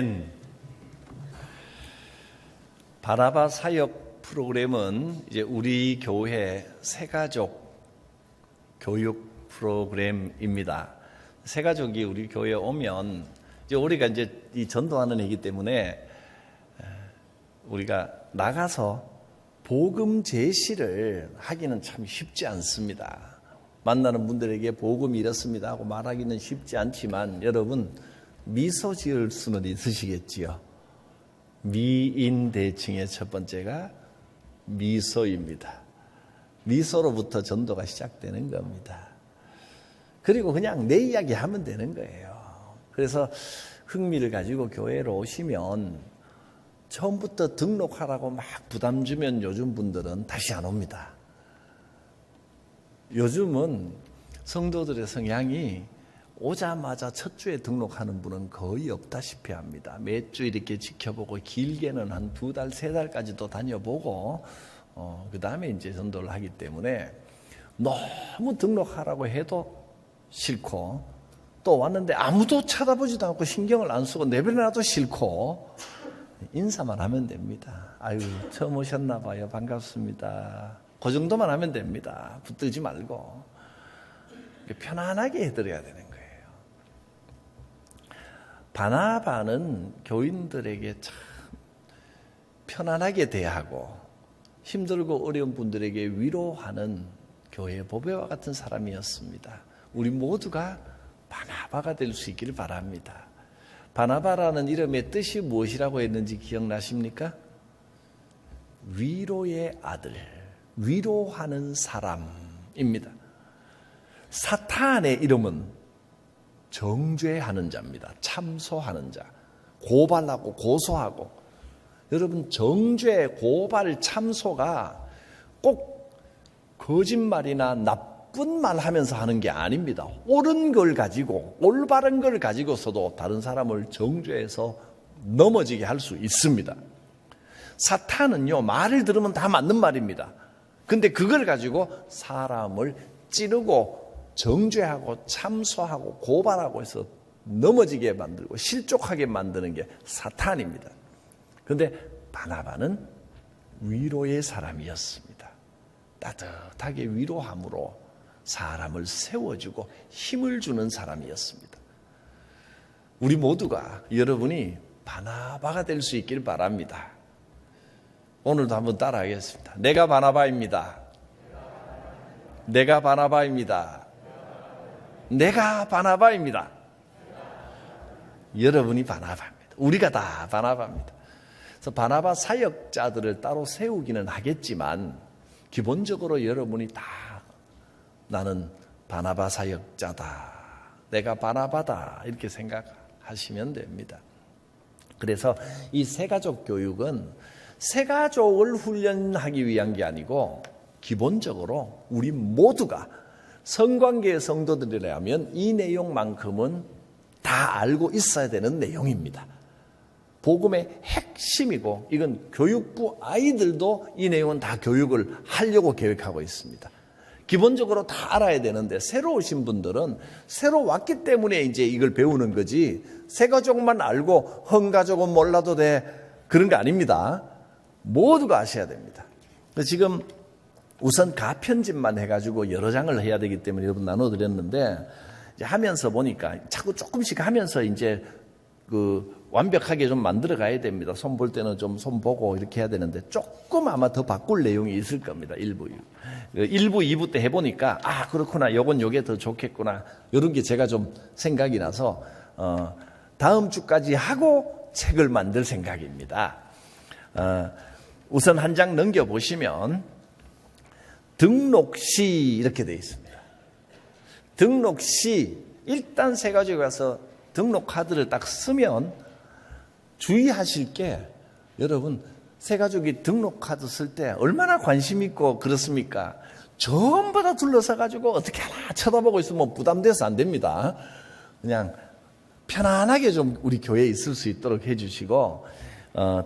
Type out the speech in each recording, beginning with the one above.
아멘. 바나바 사역 프로그램은 이제 우리 교회 새가족 교육 프로그램입니다. 새가족이 우리 교회에 오면 이제 우리가 이제 이 전도하는 애기 때문에 우리가 나가서 복음 제시를 하기는 참 쉽지 않습니다. 만나는 분들에게 복음이 이렇습니다 하고 말하기는 쉽지 않지만 여러분 미소 지을 수는 있으시겠지요. 미인 대칭의 첫 번째가 미소입니다. 미소로부터 전도가 시작되는 겁니다. 그리고 그냥 내 이야기 하면 되는 거예요. 그래서 흥미를 가지고 교회로 오시면 처음부터 등록하라고 막 부담 주면 요즘 분들은 다시 안 옵니다. 요즘은 성도들의 성향이 오자마자 첫 주에 등록하는 분은 거의 없다시피 합니다. 몇 주 이렇게 지켜보고 길게는 한 2달, 3달까지도 다녀보고 그 다음에 이제 전도를 하기 때문에 너무 등록하라고 해도 싫고 또 왔는데 아무도 쳐다보지도 않고 신경을 안 쓰고 내버려놔도 싫고 인사만 하면 됩니다. 아유 처음 오셨나 봐요. 반갑습니다. 그 정도만 하면 됩니다. 붙들지 말고 편안하게 해드려야 되는 거예요. 바나바는 교인들에게 참 편안하게 대하고 힘들고 어려운 분들에게 위로하는 교회 보배와 같은 사람이었습니다. 우리 모두가 바나바가 될 수 있기를 바랍니다. 바나바라는 이름의 뜻이 무엇이라고 했는지 기억나십니까? 위로의 아들, 위로하는 사람입니다. 사탄의 이름은 정죄하는 자입니다. 참소하는 자, 고발하고 고소하고. 여러분 정죄, 고발, 참소가 꼭 거짓말이나 나쁜 말 하면서 하는 게 아닙니다. 옳은 걸 가지고 올바른 걸 가지고서도 다른 사람을 정죄해서 넘어지게 할 수 있습니다. 사탄은요 말을 들으면 다 맞는 말입니다. 근데 그걸 가지고 사람을 찌르고 정죄하고 참소하고 고발하고 해서 넘어지게 만들고 실족하게 만드는 게 사탄입니다. 그런데 바나바는 위로의 사람이었습니다. 따뜻하게 위로함으로 사람을 세워주고 힘을 주는 사람이었습니다. 우리 모두가 여러분이 바나바가 될 수 있길 바랍니다. 오늘도 한번 따라하겠습니다. 내가 바나바입니다. 내가 바나바입니다. 내가 바나바입니다. 여러분이 바나바입니다. 우리가 다 바나바입니다. 그래서 바나바 사역자들을 따로 세우기는 하겠지만 기본적으로 여러분이 다 나는 바나바 사역자다. 내가 바나바다. 이렇게 생각하시면 됩니다. 그래서 이 새가족 교육은 새가족을 훈련하기 위한 게 아니고 기본적으로 우리 모두가 성관계의 성도들이라면 이 내용만큼은 다 알고 있어야 되는 내용입니다. 복음의 핵심이고 이건 교육부 아이들도 이 내용은 다 교육을 하려고 계획하고 있습니다. 기본적으로 다 알아야 되는데 새로 오신 분들은 새로 왔기 때문에 이제 이걸 배우는 거지 새가족만 알고 헌가족은 몰라도 돼 그런 거 아닙니다. 모두가 아셔야 됩니다. 지금 우선 가편집만 해가지고 여러 장을 해야 되기 때문에 여러분 나눠드렸는데 이제 하면서 보니까 자꾸 조금씩 하면서 이제 완벽하게 좀 만들어 가야 됩니다. 손 볼 때는 좀 손 보고 이렇게 해야 되는데 조금 아마 더 바꿀 내용이 있을 겁니다. 1부, 2부 때 해보니까 그렇구나. 요게 더 좋겠구나. 이런 게 제가 좀 생각이 나서 다음 주까지 하고 책을 만들 생각입니다. 우선 한 장 넘겨보시면 등록시 이렇게 되어 있습니다. 등록시 일단 새가족에 가서 등록 카드를 딱 쓰면 주의하실 게 여러분 새가족이 등록 카드 쓸 때 얼마나 관심 있고 그렇습니까? 전부 다 둘러서 가지고 어떻게 하나 쳐다보고 있으면 부담돼서 안 됩니다. 그냥 편안하게 좀 우리 교회에 있을 수 있도록 해주시고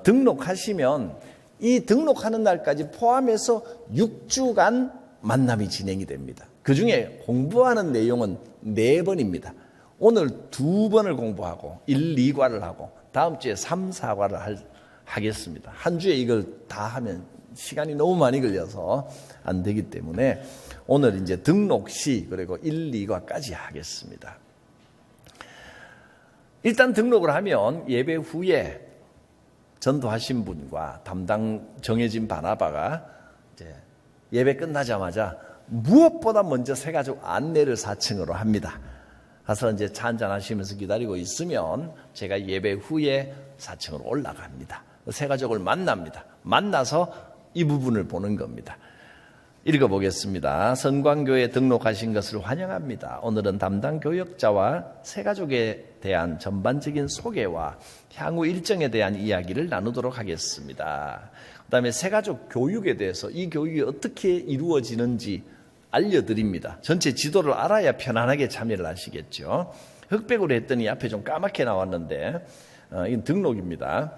등록하시면 이 등록하는 날까지 포함해서 6주간 만남이 진행이 됩니다. 그중에 공부하는 내용은 4번입니다. 오늘 2번을 공부하고 1, 2과를 하고 다음 주에 3, 4과를 하겠습니다. 한 주에 이걸 다 하면 시간이 너무 많이 걸려서 안 되기 때문에 오늘 이제 등록 시 그리고 1, 2과까지 하겠습니다. 일단 등록을 하면 예배 후에 전도하신 분과 담당 정해진 바나바가 이제 예배 끝나자마자 무엇보다 먼저 새가족 안내를 4층으로 합니다. 가서 이제 차 한잔 하시면서 기다리고 있으면 제가 예배 후에 4층으로 올라갑니다. 새가족을 만납니다. 만나서 이 부분을 보는 겁니다. 읽어보겠습니다. 선광교회에 등록하신 것을 환영합니다. 오늘은 담당 교역자와 새가족에 대한 전반적인 소개와 향후 일정에 대한 이야기를 나누도록 하겠습니다. 그 다음에 새가족 교육에 대해서 이 교육이 어떻게 이루어지는지 알려드립니다. 전체 지도를 알아야 편안하게 참여를 하시겠죠. 흑백으로 했더니 앞에 좀 까맣게 나왔는데 이건 등록입니다.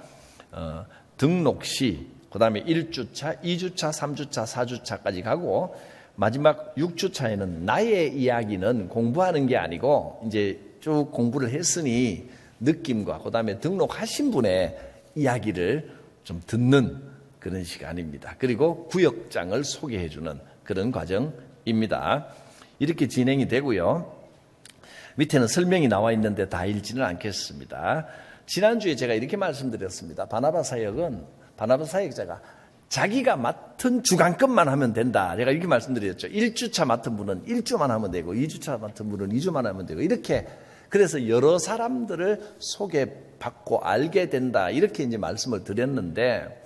등록 시, 그 다음에 1주차, 2주차, 3주차, 4주차까지 가고 마지막 6주차에는 나의 이야기는 공부하는 게 아니고 이제 쭉 공부를 했으니 느낌과 그 다음에 등록하신 분의 이야기를 좀 듣는 그런 시간입니다. 그리고 구역장을 소개해주는 그런 과정입니다. 이렇게 진행이 되고요. 밑에는 설명이 나와 있는데 다 읽지는 않겠습니다. 지난주에 제가 이렇게 말씀드렸습니다. 바나바 사역은 바나바 사역자가 자기가 맡은 주간급만 하면 된다. 제가 이렇게 말씀드렸죠. 1주차 맡은 분은 1주만 하면 되고 2주차 맡은 분은 2주만 하면 되고 이렇게 그래서 여러 사람들을 소개받고 알게 된다. 이렇게 이제 말씀을 드렸는데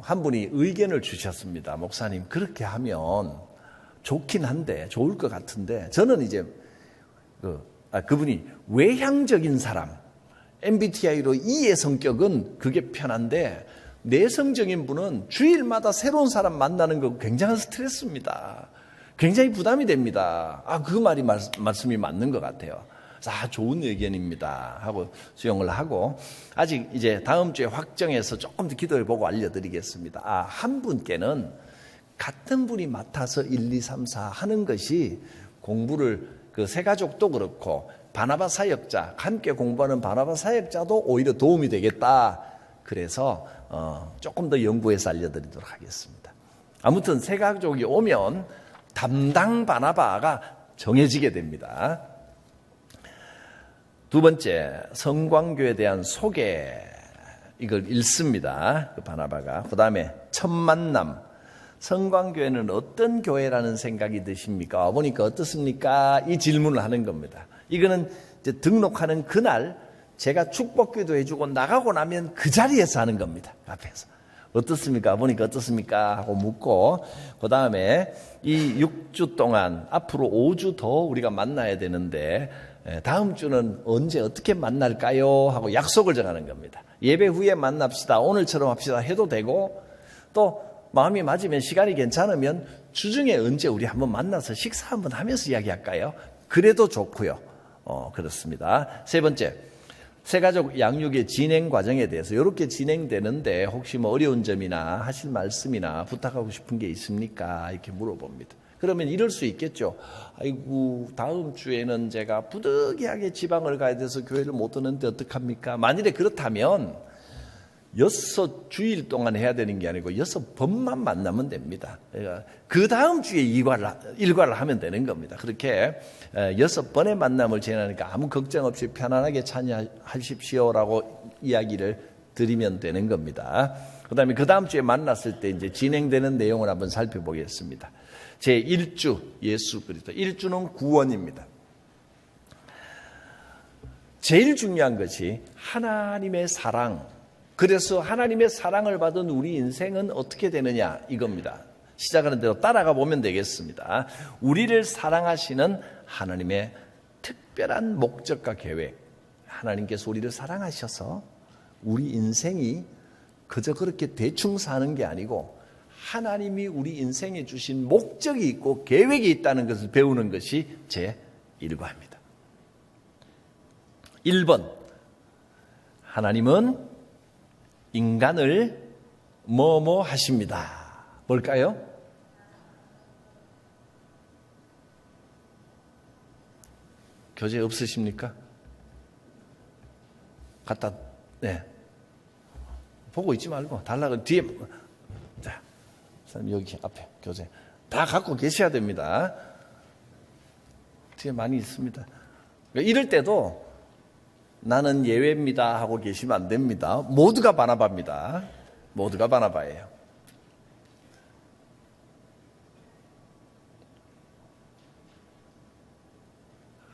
한 분이 의견을 주셨습니다. 목사님 그렇게 하면 좋긴 한데 좋을 것 같은데 저는 이제 그분이 외향적인 사람 MBTI로 E의 성격은 그게 편한데 내성적인 분은 주일마다 새로운 사람 만나는 거 굉장한 스트레스입니다. 굉장히 부담이 됩니다. 그 말씀이 맞는 것 같아요. 좋은 의견입니다 하고 수용을 하고 아직 이제 다음 주에 확정해서 조금 더 기도해보고 알려드리겠습니다. 한 분께는 같은 분이 맡아서 1, 2, 3, 4 하는 것이 공부를 그 새가족도 그렇고 바나바 사역자 함께 공부하는 바나바 사역자도 오히려 도움이 되겠다. 그래서 조금 더 연구해서 알려드리도록 하겠습니다. 아무튼 새가족이 오면 담당 바나바가 정해지게 됩니다. 두 번째, 성광교에 대한 소개 이걸 읽습니다. 그 바나바가. 그 다음에 첫 만남. 성광교회는 어떤 교회라는 생각이 드십니까? 보니까 어떻습니까? 이 질문을 하는 겁니다. 이거는 이제 등록하는 그날 제가 축복기도 해주고 나가고 나면 그 자리에서 하는 겁니다. 앞에서. 어떻습니까? 보니까 어떻습니까? 하고 묻고 그 다음에 이 6주 동안 앞으로 5주 더 우리가 만나야 되는데 다음 주는 언제 어떻게 만날까요? 하고 약속을 정하는 겁니다. 예배 후에 만납시다. 오늘처럼 합시다 해도 되고 또 마음이 맞으면 시간이 괜찮으면 주중에 언제 우리 한번 만나서 식사 한번 하면서 이야기할까요? 그래도 좋고요. 그렇습니다. 세 번째, 새가족 양육의 진행 과정에 대해서 이렇게 진행되는데 혹시 뭐 어려운 점이나 하실 말씀이나 부탁하고 싶은 게 있습니까? 이렇게 물어봅니다. 그러면 이럴 수 있겠죠. 아이고 다음 주에는 제가 부득이하게 지방을 가야 돼서 교회를 못 오는데 어떡합니까? 만일에 그렇다면 6주일 동안 해야 되는 게 아니고 6번만 만나면 됩니다. 그 다음 주에 1과를 하면 되는 겁니다. 그렇게 6번의 만남을 진행하니까 아무 걱정 없이 편안하게 참여하십시오라고 이야기를 드리면 되는 겁니다. 그 다음에 그 다음 주에 만났을 때 이제 진행되는 내용을 한번 살펴보겠습니다. 제1주 예수 그리스도 1주는 구원입니다. 제일 중요한 것이 하나님의 사랑. 그래서 하나님의 사랑을 받은 우리 인생은 어떻게 되느냐 이겁니다. 시작하는 대로 따라가 보면 되겠습니다. 우리를 사랑하시는 하나님의 특별한 목적과 계획. 하나님께서 우리를 사랑하셔서 우리 인생이 그저 그렇게 대충 사는 게 아니고 하나님이 우리 인생에 주신 목적이 있고 계획이 있다는 것을 배우는 것이 제1과입니다. 1번, 하나님은 인간을 뭐뭐 하십니다. 뭘까요? 교재 없으십니까? 갖다 네. 보고 있지 말고 달라고 뒤에 자, 여기 앞에 교재 다 갖고 계셔야 됩니다. 뒤에 많이 있습니다. 이럴 때도 나는 예외입니다 하고 계시면 안 됩니다. 모두가 바나바입니다. 모두가 바나바예요.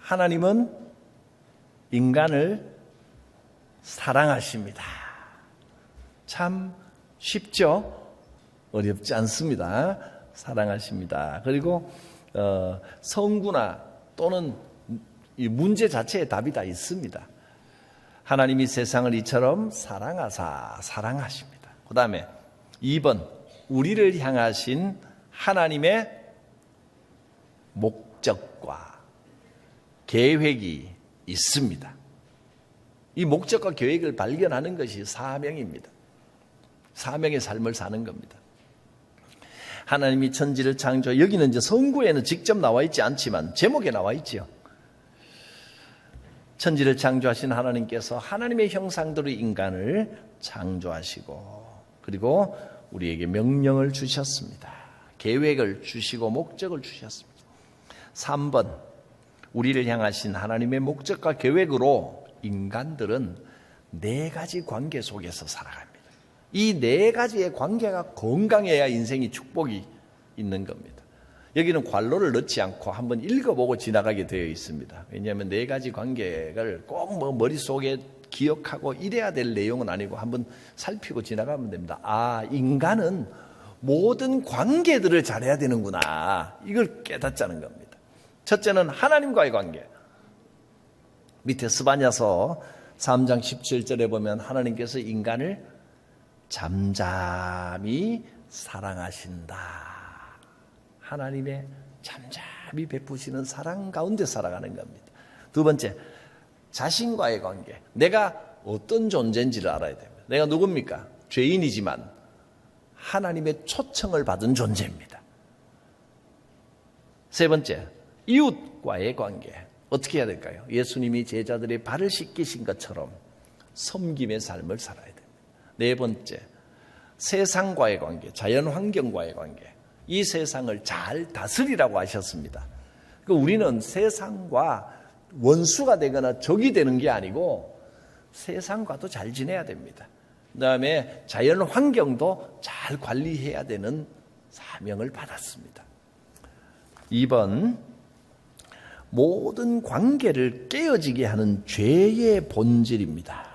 하나님은 인간을 사랑하십니다. 참 쉽죠? 어렵지 않습니다. 사랑하십니다. 그리고 성구나 또는 이 문제 자체에 답이 다 있습니다. 하나님이 세상을 이처럼 사랑하사 사랑하십니다. 그 다음에 2번 우리를 향하신 하나님의 목적과 계획이 있습니다. 이 목적과 계획을 발견하는 것이 사명입니다. 사명의 삶을 사는 겁니다. 하나님이 천지를 창조, 여기는 이제 성구에는 직접 나와 있지 않지만 제목에 나와 있지요. 천지를 창조하신 하나님께서 하나님의 형상대로 인간을 창조하시고 그리고 우리에게 명령을 주셨습니다. 계획을 주시고 목적을 주셨습니다. 3번 우리를 향하신 하나님의 목적과 계획으로 인간들은 4가지 관계 속에서 살아갑니다. 이 4가지의 관계가 건강해야 인생이 축복이 있는 겁니다. 여기는 관로를 넣지 않고 한번 읽어보고 지나가게 되어 있습니다. 왜냐하면 4가지 관계를 꼭 뭐 머릿속에 기억하고 이래야 될 내용은 아니고 한번 살피고 지나가면 됩니다. 아, 인간은 모든 관계들을 잘해야 되는구나. 이걸 깨닫자는 겁니다. 첫째는 하나님과의 관계. 밑에 스바냐서 3장 17절에 보면 하나님께서 인간을 잠잠히 사랑하신다. 하나님의 잠잠히 베푸시는 사랑 가운데 살아가는 겁니다. 2번째, 자신과의 관계. 내가 어떤 존재인지를 알아야 됩니다. 내가 누굽니까? 죄인이지만 하나님의 초청을 받은 존재입니다. 3번째, 이웃과의 관계. 어떻게 해야 될까요? 예수님이 제자들의 발을 씻기신 것처럼 섬김의 삶을 살아야 됩니다. 4번째, 세상과의 관계, 자연 환경과의 관계. 이 세상을 잘 다스리라고 하셨습니다. 우리는 세상과 원수가 되거나 적이 되는 게 아니고 세상과도 잘 지내야 됩니다. 그다음에 자연 환경도 잘 관리해야 되는 사명을 받았습니다. 2번, 모든 관계를 깨어지게 하는 죄의 본질입니다.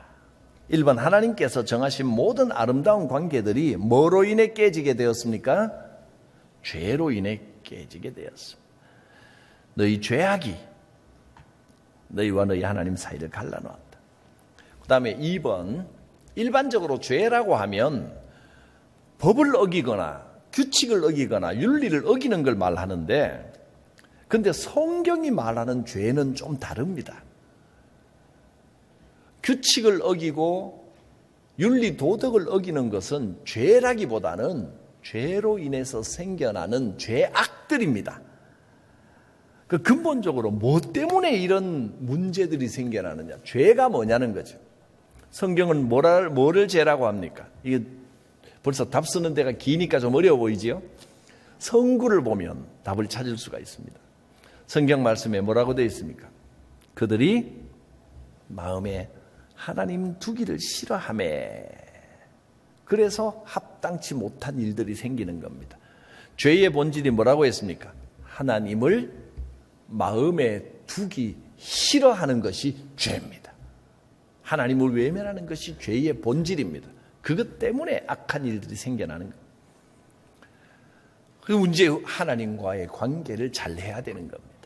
1번, 하나님께서 정하신 모든 아름다운 관계들이 뭐로 인해 깨지게 되었습니까? 죄로 인해 깨지게 되었습니다. 너희 죄악이 너희와 너희 하나님 사이를 갈라놓았다. 그 다음에 2번, 일반적으로 죄라고 하면 법을 어기거나 규칙을 어기거나 윤리를 어기는 걸 말하는데, 근데 성경이 말하는 죄는 좀 다릅니다. 규칙을 어기고 윤리 도덕을 어기는 것은 죄라기보다는 죄로 인해서 생겨나는 죄악들입니다. 그 근본적으로 뭐 때문에 이런 문제들이 생겨나느냐, 죄가 뭐냐는 거죠. 성경은 뭐를 죄라고 합니까? 이게 벌써 답 쓰는 데가 기니까 좀 어려워 보이지요? 성구를 보면 답을 찾을 수가 있습니다. 성경 말씀에 뭐라고 되어 있습니까? 그들이 마음에 하나님 두기를 싫어하매, 그래서 합당치 못한 일들이 생기는 겁니다. 죄의 본질이 뭐라고 했습니까? 하나님을 마음에 두기 싫어하는 것이 죄입니다. 하나님을 외면하는 것이 죄의 본질입니다. 그것 때문에 악한 일들이 생겨나는 겁니다. 그 문제, 하나님과의 관계를 잘 해야 되는 겁니다.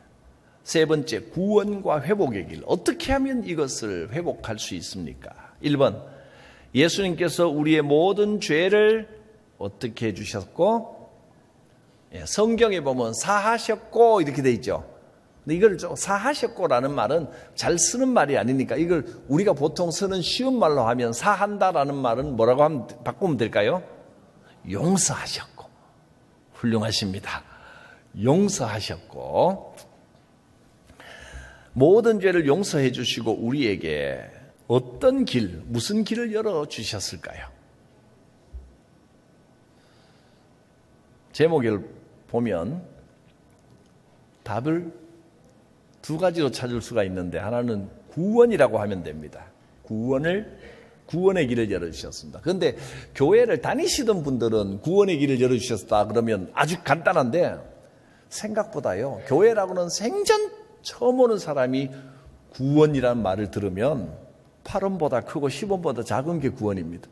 3번째, 구원과 회복의 길. 어떻게 하면 이것을 회복할 수 있습니까? 1번, 예수님께서 우리의 모든 죄를 어떻게 해주셨고, 성경에 보면 사하셨고 이렇게 돼 있죠. 근데 이걸 좀 사하셨고라는 말은 잘 쓰는 말이 아니니까 이걸 우리가 보통 쓰는 쉬운 말로 하면 사한다라는 말은 뭐라고 하면 바꾸면 될까요? 용서하셨고. 훌륭하십니다. 용서하셨고 모든 죄를 용서해 주시고 우리에게 어떤 길, 무슨 길을 열어주셨을까요? 제목을 보면 답을 두 가지로 찾을 수가 있는데, 하나는 구원이라고 하면 됩니다. 구원의 길을 열어주셨습니다. 그런데 교회를 다니시던 분들은 구원의 길을 열어주셨다 그러면 아주 간단한데, 생각보다요, 교회라고는 생전 처음 오는 사람이 구원이라는 말을 들으면 8원보다 크고 10원보다 작은 게 구원입니다.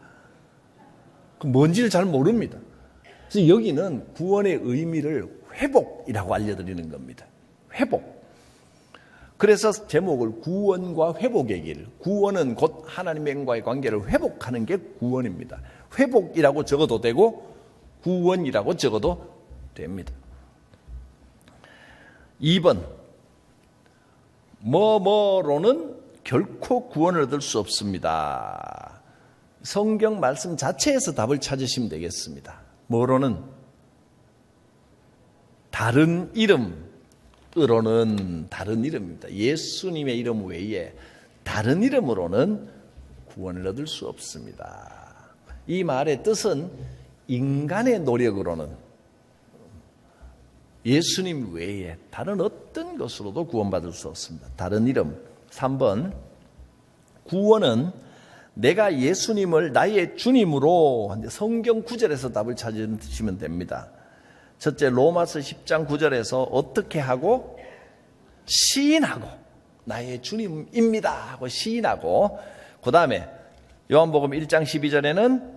뭔지를 잘 모릅니다. 그래서 여기는 구원의 의미를 회복이라고 알려드리는 겁니다. 회복. 그래서 제목을 구원과 회복의 길, 구원은 곧 하나님과의 관계를 회복하는 게 구원입니다. 회복이라고 적어도 되고 구원이라고 적어도 됩니다. 2번, 뭐뭐로는 결코 구원을 얻을 수 없습니다. 성경 말씀 자체에서 답을 찾으시면 되겠습니다. 뭐로는? 다른 이름으로는, 다른 이름입니다. 예수님의 이름 외에 다른 이름으로는 구원을 얻을 수 없습니다. 이 말의 뜻은 인간의 노력으로는, 예수님 외에 다른 어떤 것으로도 구원받을 수 없습니다. 다른 이름. 3번, 구원은 내가 예수님을 나의 주님으로, 성경 9절에서 답을 찾으시면 됩니다. 첫째, 로마서 10장 9절에서 어떻게 하고? 시인하고, 나의 주님입니다 하고 시인하고, 그 다음에 요한복음 1장 12절에는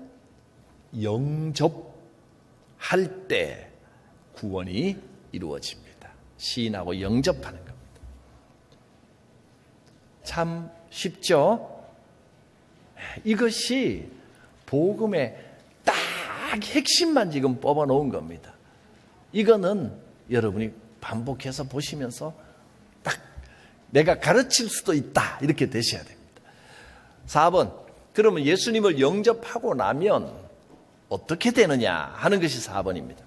영접할 때 구원이 이루어집니다. 시인하고 영접하는 겁니다. 참 쉽죠? 이것이 복음의 딱 핵심만 지금 뽑아 놓은 겁니다. 이거는 여러분이 반복해서 보시면서 딱 내가 가르칠 수도 있다 이렇게 되셔야 됩니다. 4번, 그러면 예수님을 영접하고 나면 어떻게 되느냐 하는 것이 4번입니다.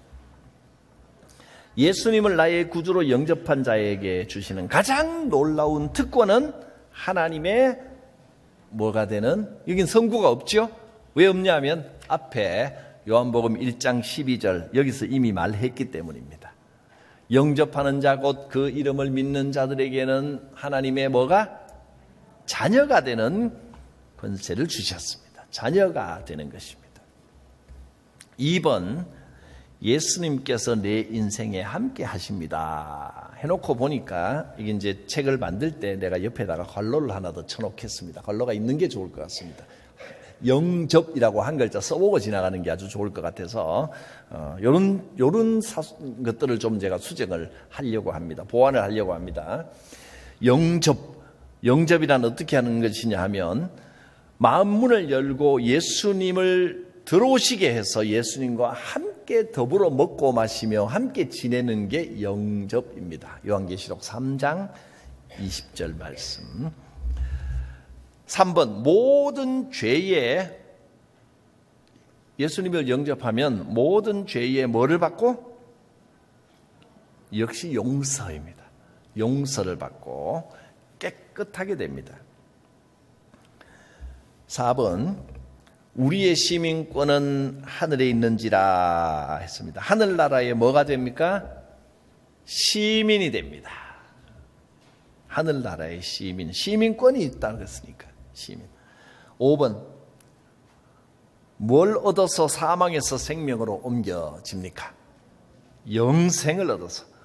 예수님을 나의 구주로 영접한 자에게 주시는 가장 놀라운 특권은 하나님의 뭐가 되는, 여긴 성구가 없죠? 왜 없냐면 앞에 요한복음 1장 12절 여기서 이미 말했기 때문입니다. 영접하는 자 곧 그 이름을 믿는 자들에게는 하나님의 뭐가? 자녀가 되는 권세를 주셨습니다. 자녀가 되는 것입니다. 2번, 예수님께서 내 인생에 함께 하십니다 해놓고 보니까, 이게 이제 책을 만들 때 내가 옆에다가 관로를 하나 더 쳐놓겠습니다. 관로가 있는 게 좋을 것 같습니다. 영접이라고 한 글자 써보고 지나가는 게 아주 좋을 것 같아서 요런 것들을 좀 제가 수정을 하려고 합니다. 보완을 하려고 합니다. 영접이란 어떻게 하는 것이냐 하면, 마음 문을 열고 예수님을 들어오시게 해서 예수님과 함께 더불어 먹고 마시며 함께 지내는 게 영접입니다. 요한계시록 3장 20절 말씀. 3번, 모든 죄에, 예수님을 영접하면 모든 죄에 뭐를 받고? 역시 용서입니다. 용서를 받고 깨끗하게 됩니다. 4번, 우리의 시민권은 하늘에 있는지라 했습니다. 하늘나라에 뭐가 됩니까? 시민이 됩니다. 하늘나라의 시민권이 있다고 했으니까 시민. 5번, 뭘 얻어서 사망에서 생명으로 옮겨집니까? 영생을 얻었으므로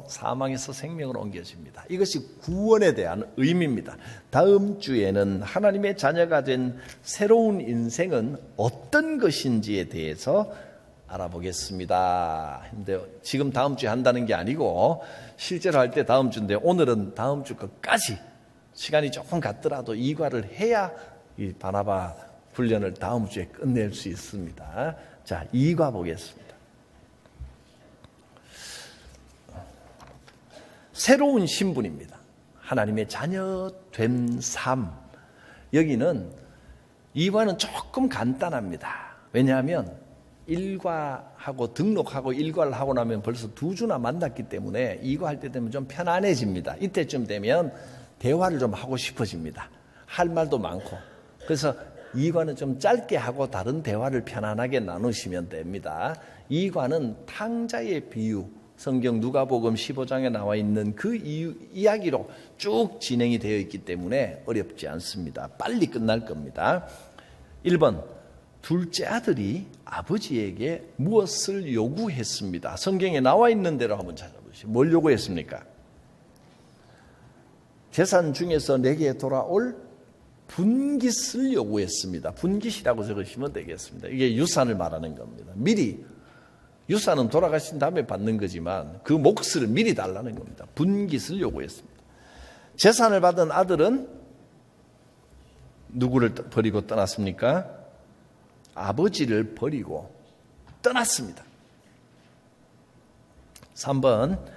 사망에서 생명으로 옮겨집니다. 이것이 구원에 대한 의미입니다. 다음 주에는 하나님의 자녀가 된 새로운 인생은 어떤 것인지에 대해서 알아보겠습니다. 근데 지금 다음 주에 한다는 게 아니고 실제로 할 때 다음 주인데, 오늘은 다음 주 끝까지 시간이 조금 갔더라도 이과를 해야 이 바나바 훈련을 다음 주에 끝낼 수 있습니다. 자, 이과 보겠습니다. 새로운 신분입니다. 하나님의 자녀 된 삶. 여기는 이과는 조금 간단합니다. 왜냐하면 일과하고 등록하고 일과를 하고 나면 벌써 두 주나 만났기 때문에 이과할 때 되면 좀 편안해집니다. 이때쯤 되면 대화를 좀 하고 싶어집니다. 할 말도 많고. 그래서 2과는 좀 짧게 하고 다른 대화를 편안하게 나누시면 됩니다. 2과는 탕자의 비유, 성경 누가복음 15장에 나와 있는 그 이야기로 쭉 진행이 되어 있기 때문에 어렵지 않습니다. 빨리 끝날 겁니다. 1번, 둘째 아들이 아버지에게 무엇을 요구했습니다. 성경에 나와 있는 대로 한번 찾아보시죠. 뭘 요구했습니까? 재산 중에서 내게 돌아올 분깃을 요구했습니다. 분깃이라고 적으시면 되겠습니다. 이게 유산을 말하는 겁니다. 미리, 유산은 돌아가신 다음에 받는 거지만 그 몫을 미리 달라는 겁니다. 분깃을 요구했습니다. 재산을 받은 아들은 누구를 버리고 떠났습니까? 아버지를 버리고 떠났습니다. 3번,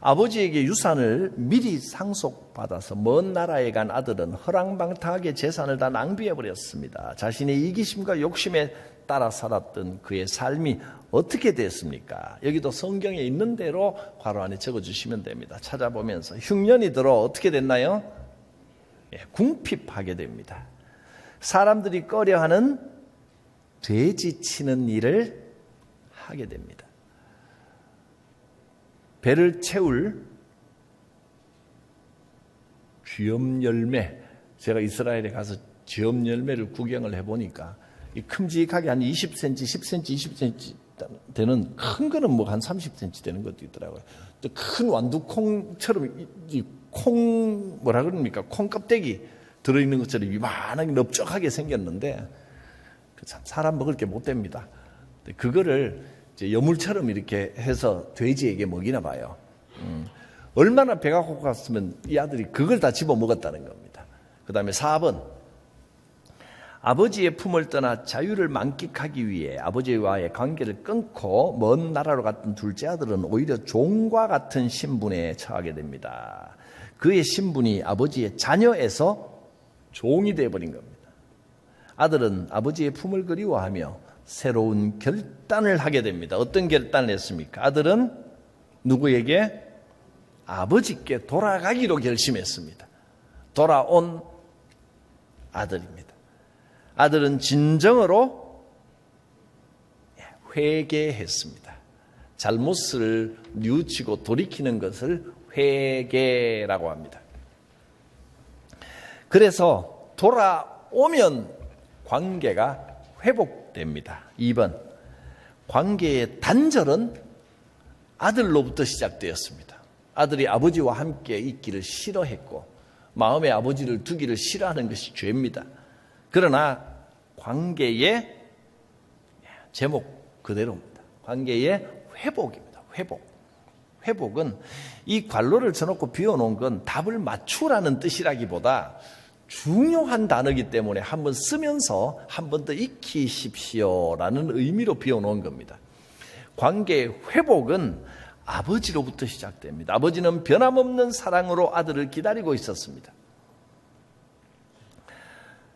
아버지에게 유산을 미리 상속받아서 먼 나라에 간 아들은 허랑방탕하게 재산을 다 낭비해버렸습니다. 자신의 이기심과 욕심에 따라 살았던 그의 삶이 어떻게 됐습니까? 여기도 성경에 있는 대로 괄호 안에 적어주시면 됩니다. 찾아보면서 흉년이 들어 어떻게 됐나요? 궁핍하게 됩니다. 사람들이 꺼려하는 돼지 치는 일을 하게 됩니다. 배를 채울 쥐엄 열매, 제가 이스라엘에 가서 쥐엄 열매를 구경을 해보니까 큼직하게 한 20cm, 10cm, 20cm 되는 큰 거는 뭐 한 30cm 되는 것도 있더라고요. 또 큰 완두콩처럼 뭐라 그럽니까? 콩 껍데기 들어있는 것처럼 이만하게 넓적하게 생겼는데 사람 먹을 게 못 됩니다. 그거를 이제 여물처럼 이렇게 해서 돼지에게 먹이나 봐요. 얼마나 배가 고팠으면 이 아들이 그걸 다 집어 먹었다는 겁니다. 그 다음에 4번, 아버지의 품을 떠나 자유를 만끽하기 위해 아버지와의 관계를 끊고 먼 나라로 갔던 둘째 아들은 오히려 종과 같은 신분에 처하게 됩니다. 그의 신분이 아버지의 자녀에서 종이 되어버린 겁니다. 아들은 아버지의 품을 그리워하며 새로운 결단을 하게 됩니다. 어떤 결단을 했습니까? 아들은 누구에게? 아버지께 돌아가기로 결심했습니다. 돌아온 아들입니다. 아들은 진정으로 회개했습니다. 잘못을 뉘우치고 돌이키는 것을 회개라고 합니다. 그래서 돌아오면 관계가 회복됩니다. 2번, 관계의 단절은 아들로부터 시작되었습니다. 아들이 아버지와 함께 있기를 싫어했고 마음에 아버지를 두기를 싫어하는 것이 죄입니다. 그러나 관계의 제목 그대로입니다. 관계의 회복입니다. 회복은 이 관로를 쳐놓고 비워놓은 건 답을 맞추라는 뜻이라기보다 중요한 단어이기 때문에 한번 쓰면서 한 번 더 익히십시오라는 의미로 비워놓은 겁니다. 관계의 회복은 아버지로부터 시작됩니다. 아버지는 변함없는 사랑으로 아들을 기다리고 있었습니다.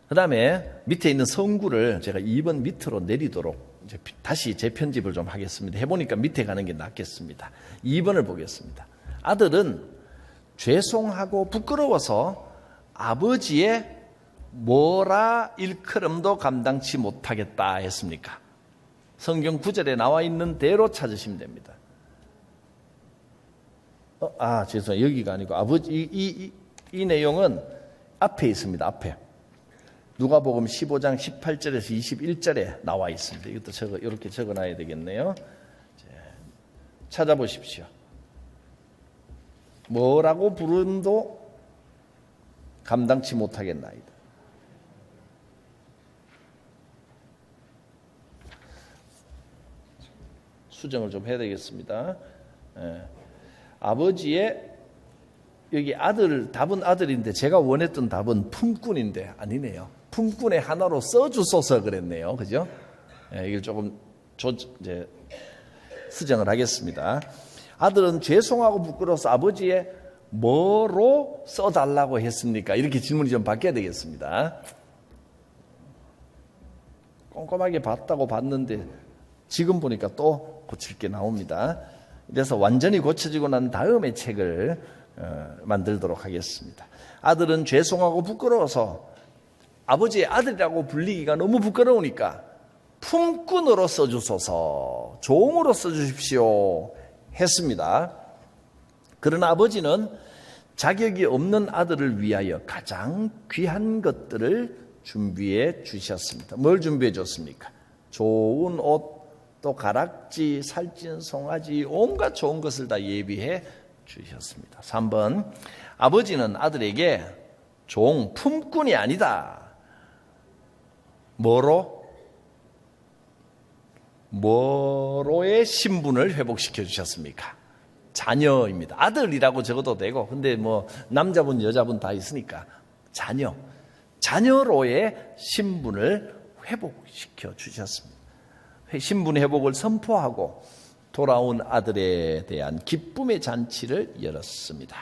그 다음에 밑에 있는 성구를 제가 2번 밑으로 내리도록 이제 다시 재편집을 좀 하겠습니다. 해보니까 밑에 가는 게 낫겠습니다. 2번을 보겠습니다. 아들은 죄송하고 부끄러워서 아버지의 뭐라 일컬음도 감당치 못하겠다 했습니까? 성경 9절에 나와 있는 대로 찾으시면 됩니다. 죄송해요. 여기가 아니고 아버지 이 내용은 앞에 있습니다. 앞에. 누가복음 15장 18절에서 21절에 나와 있습니다. 이것도 이렇게 적어놔야 되겠네요. 찾아보십시오. 뭐라고 부름도 감당치 못하겠나이다. 수정을 좀 해야 되겠습니다. 아버지의 여기 답은 아들인데 제가 원했던 답은 품꾼인데 아니네요. 품꾼의 하나로 써주소서 그랬네요. 그죠? 이걸 조금 이제 수정을 하겠습니다. 아들은 죄송하고 부끄러워서 아버지의 뭐로 써달라고 했습니까? 이렇게 질문이 좀 바뀌어야 되겠습니다. 꼼꼼하게 봤는데 지금 보니까 또 고칠 게 나옵니다. 그래서 완전히 고쳐지고 난 다음에 책을 만들도록 하겠습니다. 아들은 죄송하고 부끄러워서 아버지의 아들이라고 불리기가 너무 부끄러우니까 품꾼으로 써주소서, 종으로 써주십시오 했습니다. 그러나 아버지는 자격이 없는 아들을 위하여 가장 귀한 것들을 준비해 주셨습니다. 뭘 준비해 줬습니까? 좋은 옷, 또 가락지, 살찐 송아지, 온갖 좋은 것을 다 예비해 주셨습니다. 3번, 아버지는 아들에게 종, 품꾼이 아니다. 뭐로의 신분을 회복시켜 주셨습니까? 자녀입니다. 아들이라고 적어도 되고, 근데 뭐 남자분 여자분 다 있으니까 자녀로의 신분을 회복시켜 주셨습니다. 신분 회복을 선포하고 돌아온 아들에 대한 기쁨의 잔치를 열었습니다.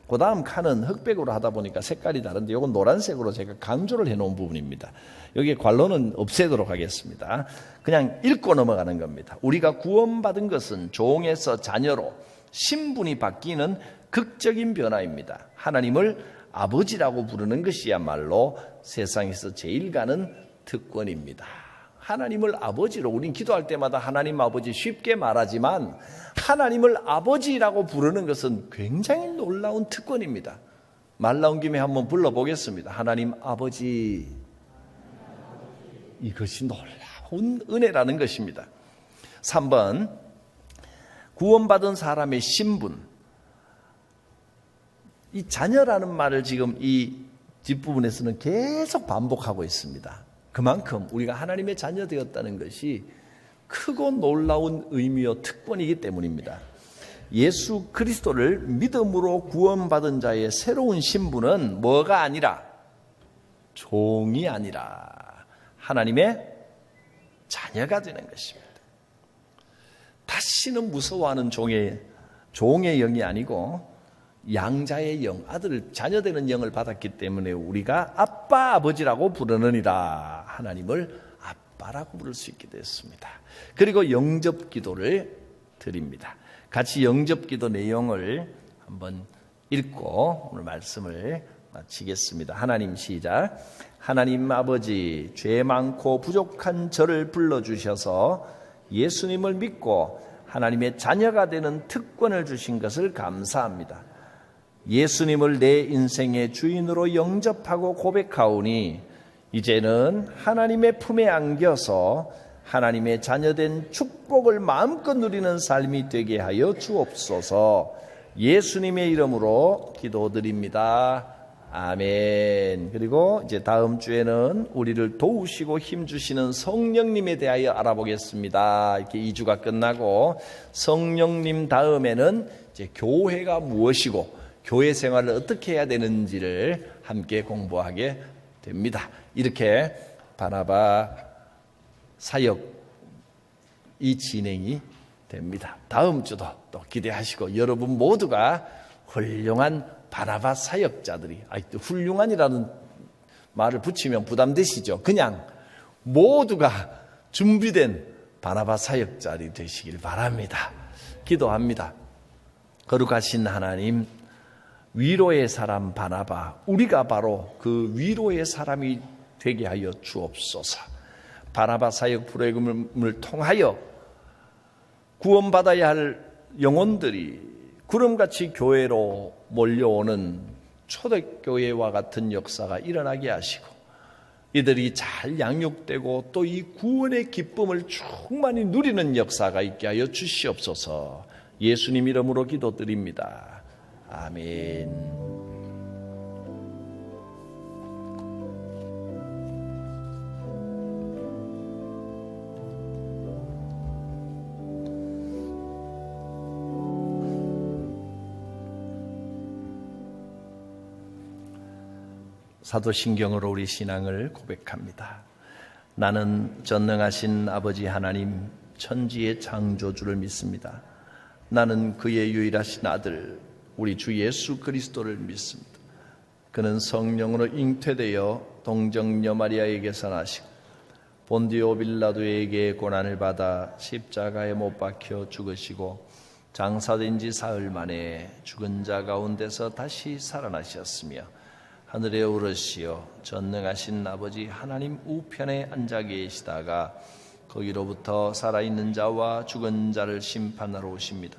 그 다음 칸은 흑백으로 하다 보니까 색깔이 다른데 이건 노란색으로 제가 강조를 해놓은 부분입니다. 여기 관론은 없애도록 하겠습니다. 그냥 읽고 넘어가는 겁니다. 우리가 구원받은 것은 종에서 자녀로 신분이 바뀌는 극적인 변화입니다. 하나님을 아버지라고 부르는 것이야말로 세상에서 제일 가는 특권입니다. 하나님을 아버지로, 우린 기도할 때마다 하나님 아버지 쉽게 말하지만 하나님을 아버지라고 부르는 것은 굉장히 놀라운 특권입니다. 말 나온 김에 한번 불러보겠습니다. 하나님 아버지. 이것이 놀라운 은혜라는 것입니다. 3번, 구원받은 사람의 신분. 이 자녀라는 말을 지금 이 뒷부분에서는 계속 반복하고 있습니다. 그만큼 우리가 하나님의 자녀 되었다는 것이 크고 놀라운 의미요 특권이기 때문입니다. 예수 그리스도를 믿음으로 구원받은 자의 새로운 신분은 뭐가 아니라, 종이 아니라 하나님의 자녀가 되는 것입니다. 다시는 무서워하는 종의 영이 아니고 양자의 영, 아들을 자녀되는 영을 받았기 때문에 우리가 아빠 아버지라고 부르느니라, 하나님을 아빠라고 부를 수 있게 됐습니다. 그리고 영접 기도를 드립니다. 같이 영접 기도 내용을 한번 읽고 오늘 말씀을 마치겠습니다. 하나님, 시작. 하나님 아버지, 죄 많고 부족한 저를 불러주셔서 예수님을 믿고 하나님의 자녀가 되는 특권을 주신 것을 감사합니다. 예수님을 내 인생의 주인으로 영접하고 고백하오니 이제는 하나님의 품에 안겨서 하나님의 자녀된 축복을 마음껏 누리는 삶이 되게 하여 주옵소서. 예수님의 이름으로 기도드립니다. 아멘. 그리고 이제 다음 주에는 우리를 도우시고 힘주시는 성령님에 대하여 알아보겠습니다. 이렇게 2주가 끝나고 성령님 다음에는 이제 교회가 무엇이고 교회 생활을 어떻게 해야 되는지를 함께 공부하게 됩니다. 이렇게 바나바 사역 이 진행이 됩니다. 다음 주도 또 기대하시고 여러분 모두가 훌륭한 바나바 사역자들이, 훌륭한이라는 말을 붙이면 부담되시죠? 그냥 모두가 준비된 바나바 사역자들이 되시길 바랍니다. 기도합니다. 거룩하신 하나님, 위로의 사람 바나바, 우리가 바로 그 위로의 사람이 되게 하여 주옵소서. 바나바 사역 프로그램을 통하여 구원받아야 할 영혼들이 구름같이 교회로 몰려오는 초대교회와 같은 역사가 일어나게 하시고 이들이 잘 양육되고 또 이 구원의 기쁨을 충만히 누리는 역사가 있게 하여 주시옵소서. 예수님 이름으로 기도드립니다. 아멘. 사도신경으로 우리 신앙을 고백합니다. 나는 전능하신 아버지 하나님, 천지의 창조주를 믿습니다. 나는 그의 유일하신 아들 우리 주 예수 그리스도를 믿습니다. 그는 성령으로 잉태되어 동정녀 마리아에게서 나시고 본디오 빌라도에게 고난을 받아 십자가에 못 박혀 죽으시고 장사된 지 사흘 만에 죽은 자 가운데서 다시 살아나셨으며 하늘에 오르시어 전능하신 아버지 하나님 우편에 앉아 계시다가 거기로부터 살아있는 자와 죽은 자를 심판하러 오십니다.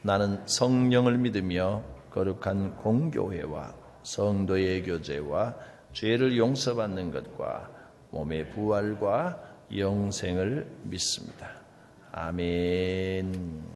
나는 성령을 믿으며 거룩한 공교회와 성도의 교제와 죄를 용서받는 것과 몸의 부활과 영생을 믿습니다. 아멘.